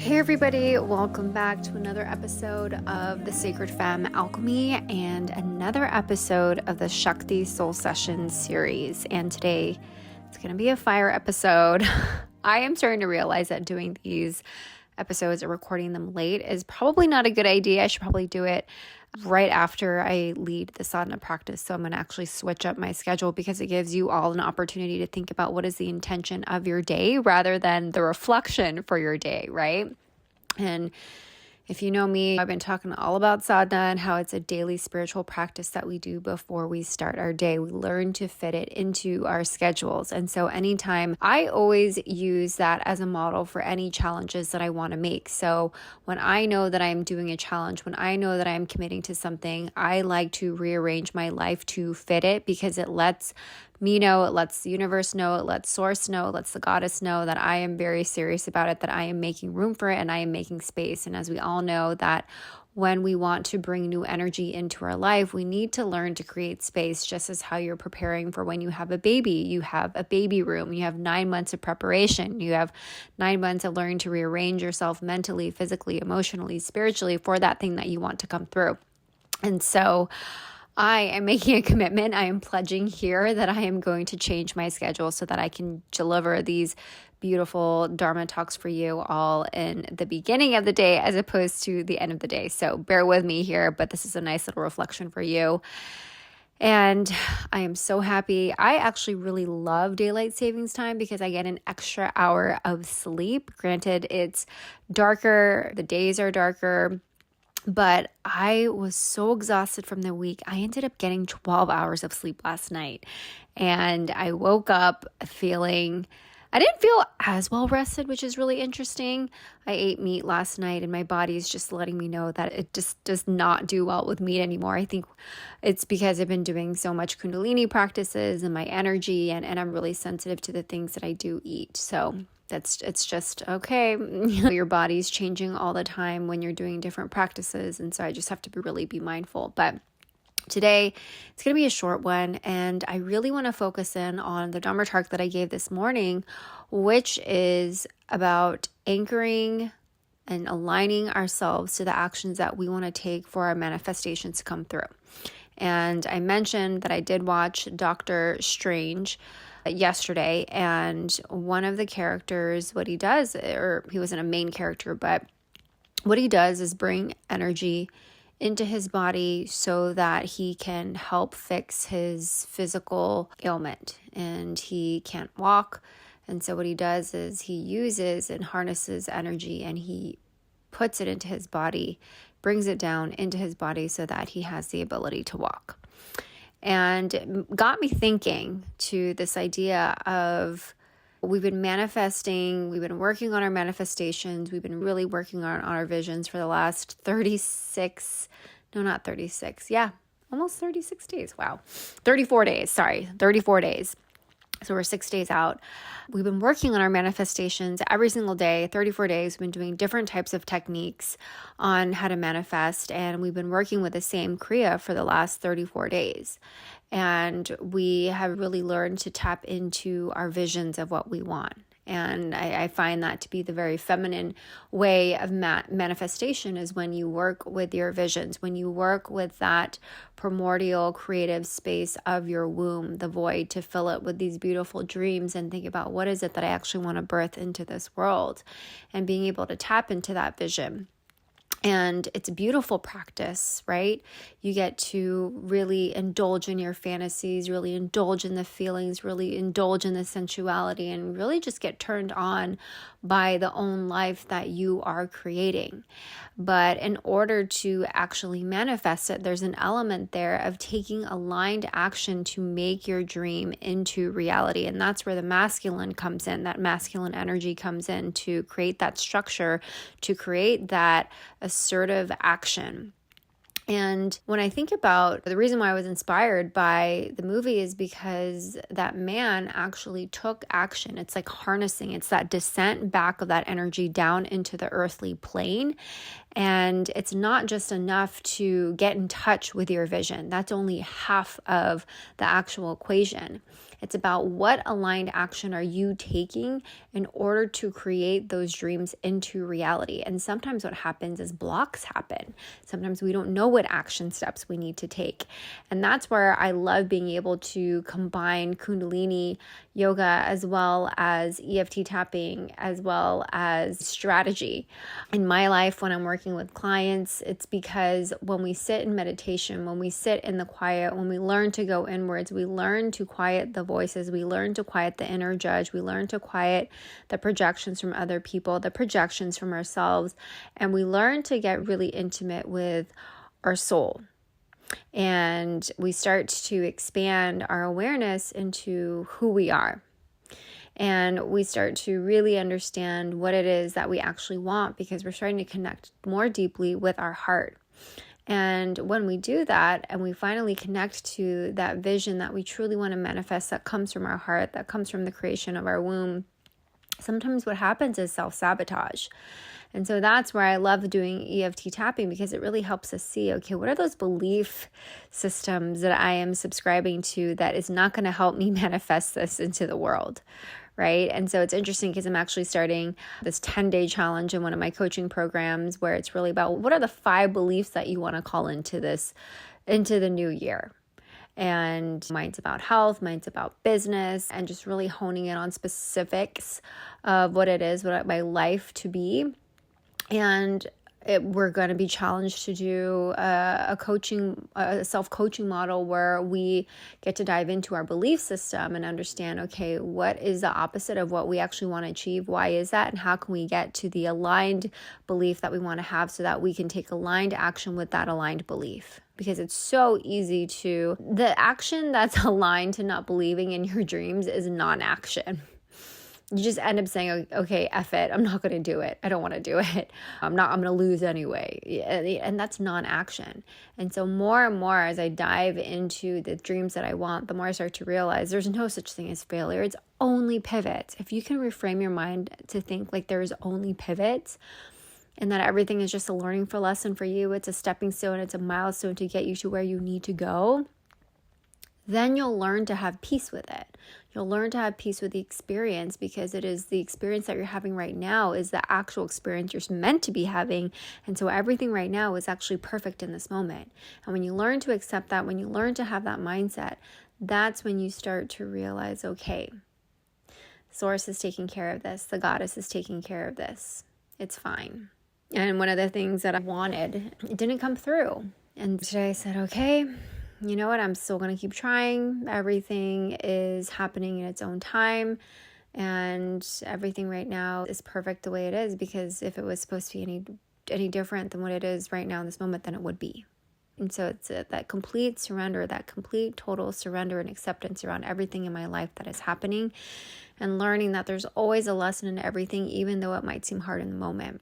Hey everybody, welcome back to another episode of the Sacred Femme Alchemy and another episode of the Shakti Soul Sessions series. And today it's going to be a fire episode. I am starting to realize that doing these episodes or recording them late is probably not a good idea. I should probably do it right after I lead the sadhana practice. So I'm going to actually switch up my schedule because it gives you all an opportunity to think about what is the intention of your day rather than the reflection for your day, right? And if you know me, I've been talking all about sadhana and how it's a daily spiritual practice that we do before we start our day. We learn to fit it into our schedules. And so anytime, I always use that as a model for any challenges that I want to make. So when I know that I'm doing a challenge, when I know that I'm committing to something, I like to rearrange my life to fit it because it lets me know, it lets the universe know, it lets source know, it lets the goddess know that I am very serious about it, that I am making room for it and I am making space. And as we all know that when we want to bring new energy into our life, we need to learn to create space, just as how you're preparing for when you have a baby. You have a baby room, you have 9 months of preparation, you have 9 months of learning to rearrange yourself mentally, physically, emotionally, spiritually for that thing that you want to come through. And so I am making a commitment. I am pledging here that I am going to change my schedule so that I can deliver these beautiful Dharma talks for you all in the beginning of the day as opposed to the end of the day. So bear with me here, but this is a nice little reflection for you. And I am so happy. I actually really love daylight savings time because I get an extra hour of sleep. Granted, it's darker, the days are darker, but I was so exhausted from the week. I ended up getting 12 hours of sleep last night. And I woke up I didn't feel as well rested, which is really interesting. I ate meat last night and my body is just letting me know that it just does not do well with meat anymore. I think it's because I've been doing so much Kundalini practices and my energy and I'm really sensitive to the things that I do eat. So it's just okay. Your body's changing all the time when you're doing different practices. And so I just have to be mindful. But today, it's going to be a short one. And I really want to focus in on the Dharma talk that I gave this morning, which is about anchoring and aligning ourselves to the actions that we want to take for our manifestations to come through. And I mentioned that I did watch Doctor Strange yesterday, and one of the characters, what he does, or he wasn't a main character, but what he does is bring energy into his body so that he can help fix his physical ailment, and he can't walk. And so what he does is he uses and harnesses energy and he puts it into his body, brings it down into his body so that he has the ability to walk. And it got me thinking to this idea of we've been manifesting, we've been working on our manifestations, we've been really working on our visions for the last 36 days. Wow. 34 days. So we're 6 days out. We've been working on our manifestations every single day, 34 days. We've been doing different types of techniques on how to manifest. And we've been working with the same Kriya for the last 34 days. And we have really learned to tap into our visions of what we want. And I find that to be the very feminine way of manifestation is when you work with your visions, when you work with that primordial creative space of your womb, the void, to fill it with these beautiful dreams and think about what is it that I actually want to birth into this world and being able to tap into that vision. And it's a beautiful practice, right? You get to really indulge in your fantasies, really indulge in the feelings, really indulge in the sensuality, and really just get turned on by the own life that you are creating. But in order to actually manifest it, there's an element there of taking aligned action to make your dream into reality. And that's where the masculine comes in, that masculine energy comes in to create that structure, to create that assertive action. And when I think about the reason why I was inspired by the movie is because that man actually took action. It's like harnessing, it's that descent back of that energy down into the earthly plane. And it's not just enough to get in touch with your vision. That's only half of the actual equation. It's about what aligned action are you taking in order to create those dreams into reality. And sometimes what happens is blocks happen. Sometimes we don't know what action steps we need to take. And that's where I love being able to combine Kundalini Yoga as well as EFT tapping, as well as strategy. In my life, when I'm working with clients, it's because when we sit in meditation, when we sit in the quiet, when we learn to go inwards, we learn to quiet the voices, we learn to quiet the inner judge, we learn to quiet the projections from other people, the projections from ourselves, and we learn to get really intimate with our soul. And we start to expand our awareness into who we are. And we start to really understand what it is that we actually want, because we're starting to connect more deeply with our heart. And when we do that and we finally connect to that vision that we truly want to manifest, that comes from our heart, that comes from the creation of our womb, sometimes what happens is self-sabotage. And so that's where I love doing EFT tapping, because it really helps us see, okay, what are those belief systems that I am subscribing to that is not going to help me manifest this into the world, right? And so it's interesting because I'm actually starting this 10-day challenge in one of my coaching programs where it's really about what are the 5 beliefs that you want to call into the new year. And mine's about health, mine's about business, and just really honing in on specifics of what it is, what I want my life to be. And we're going to be challenged to do a self-coaching model where we get to dive into our belief system and understand, okay, what is the opposite of what we actually want to achieve? Why is that? And how can we get to the aligned belief that we want to have so that we can take aligned action with that aligned belief? Because it's so easy the action that's aligned to not believing in your dreams is non-action. You just end up saying, okay, F it. I'm not going to do it. I don't want to do it. I'm going to lose anyway. And that's non-action. And so more and more as I dive into the dreams that I want, the more I start to realize there's no such thing as failure. It's only pivots. If you can reframe your mind to think like there's only pivots, and that everything is just a learning lesson for you, it's a stepping stone, it's a milestone to get you to where you need to go, then you'll learn to have peace with it. You'll learn to have peace with the experience, because it is the experience that you're having right now is the actual experience you're meant to be having. And so everything right now is actually perfect in this moment. And when you learn to accept that, when you learn to have that mindset, that's when you start to realize, okay, Source is taking care of this. The Goddess is taking care of this. It's fine. And one of the things that I wanted, it didn't come through. And today I said, okay, you know what? I'm still going to keep trying. Everything is happening in its own time. And everything right now is perfect the way it is, because if it was supposed to be any different than what it is right now in this moment, then it would be. And so it's that complete surrender, that complete total surrender and acceptance around everything in my life that is happening, and learning that there's always a lesson in everything, even though it might seem hard in the moment.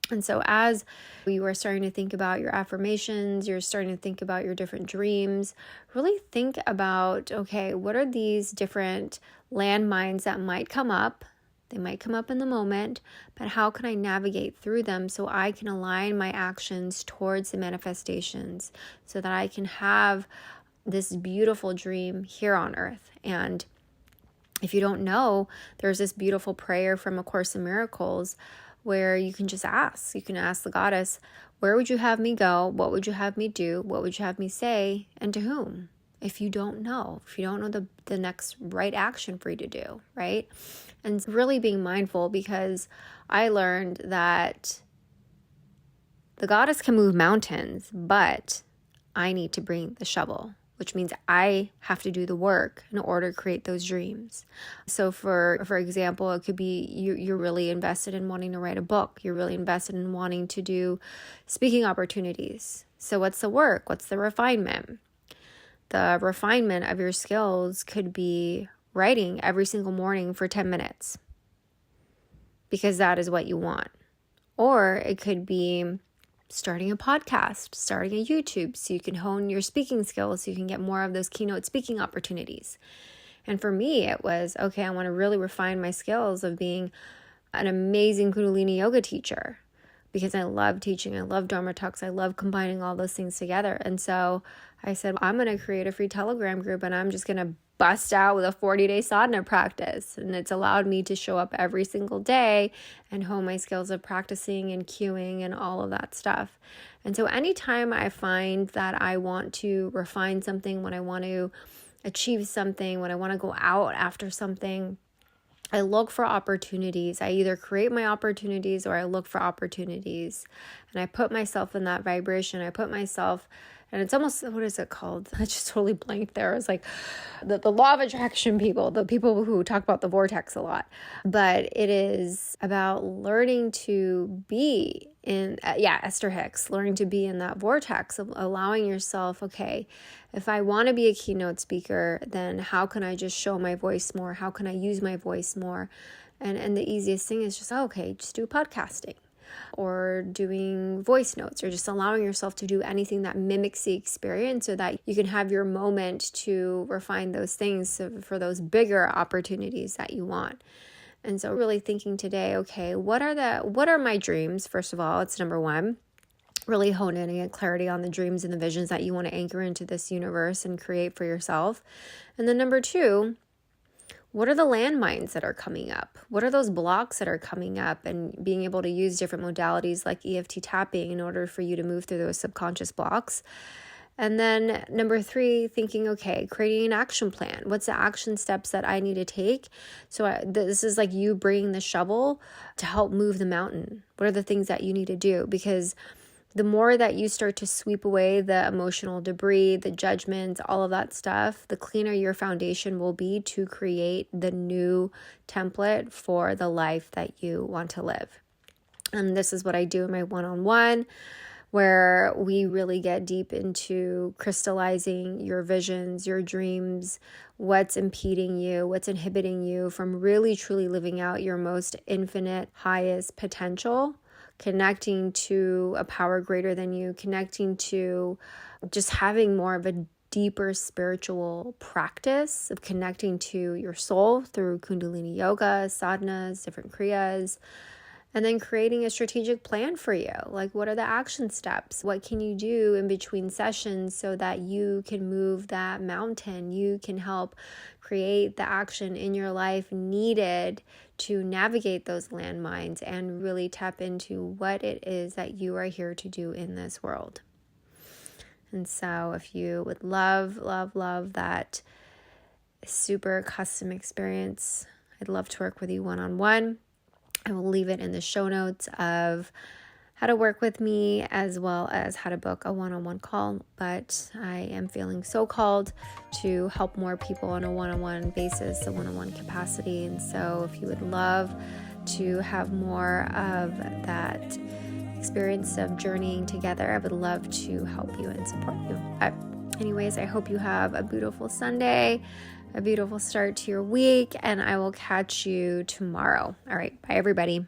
And so as you are starting to think about your affirmations, you're starting to think about your different dreams, really think about, okay, what are these different landmines that might come up? They might come up in the moment, but how can I navigate through them so I can align my actions towards the manifestations so that I can have this beautiful dream here on earth? And if you don't know, there's this beautiful prayer from A Course in Miracles where you can just ask. You can ask the Goddess, where would you have me go? What would you have me do? What would you have me say? And to whom? If you don't know the next right action for you to do, right? And really being mindful, because I learned that the Goddess can move mountains, but I need to bring the shovel, which means I have to do the work in order to create those dreams. So for example, it could be you're really invested in wanting to write a book. You're really invested in wanting to do speaking opportunities. So what's the work? What's the refinement? The refinement of your skills could be writing every single morning for 10 minutes, because that is what you want. Or it could be starting a podcast, starting a YouTube, so you can hone your speaking skills, so you can get more of those keynote speaking opportunities. And for me, it was, okay, I want to really refine my skills of being an amazing Kundalini yoga teacher, because I love teaching, I love Dharma talks, I love combining all those things together. And so I said, I'm going to create a free Telegram group, and I'm just going to bust out with a 40-day sadhana practice. And it's allowed me to show up every single day and hone my skills of practicing and cueing and all of that stuff. And so anytime I find that I want to refine something, when I want to achieve something, when I want to go out after something, I look for opportunities. I either create my opportunities or I look for opportunities. And I put myself in that vibration. I put myself, and it's almost, what is it called? I just totally blanked there. It's like the law of attraction people, the people who talk about the vortex a lot. But it is about learning to be in, Esther Hicks, learning to be in that vortex of allowing yourself, okay, if I want to be a keynote speaker, then how can I just show my voice more? How can I use my voice more? And the easiest thing is just, just do podcasting or doing voice notes, or just allowing yourself to do anything that mimics the experience so that you can have your moment to refine those things for those bigger opportunities that you want. And so really thinking today, okay, what are my dreams? First of all, it's number one, really hone in and get clarity on the dreams and the visions that you want to anchor into this universe and create for yourself. And then number two, what are the landmines that are coming up? What are those blocks that are coming up? And being able to use different modalities like EFT tapping in order for you to move through those subconscious blocks. And then number three, thinking, okay, creating an action plan. What's the action steps that I need to take? So this is like you bringing the shovel to help move the mountain. What are the things that you need to do? Because the more that you start to sweep away the emotional debris, the judgments, all of that stuff, the cleaner your foundation will be to create the new template for the life that you want to live. And this is what I do in my one-on-one, where we really get deep into crystallizing your visions, your dreams, what's impeding you, what's inhibiting you from really truly living out your most infinite, highest potential, connecting to a power greater than you, connecting to just having more of a deeper spiritual practice of connecting to your soul through Kundalini Yoga, sadhanas, different kriyas, and then creating a strategic plan for you. Like, what are the action steps? What can you do in between sessions so that you can move that mountain? You can help create the action in your life needed to navigate those landmines and really tap into what it is that you are here to do in this world. And so if you would love that super custom experience, I'd love to work with you one-on-one. I will leave it in the show notes of how to work with me as well as how to book a one-on-one call. But I am feeling so called to help more people on a one-on-one basis, a one-on-one capacity. And so if you would love to have more of that experience of journeying together, I would love to help you and support you. Anyways, I hope you have a beautiful Sunday, a beautiful start to your week, and I will catch you tomorrow. All right, bye everybody.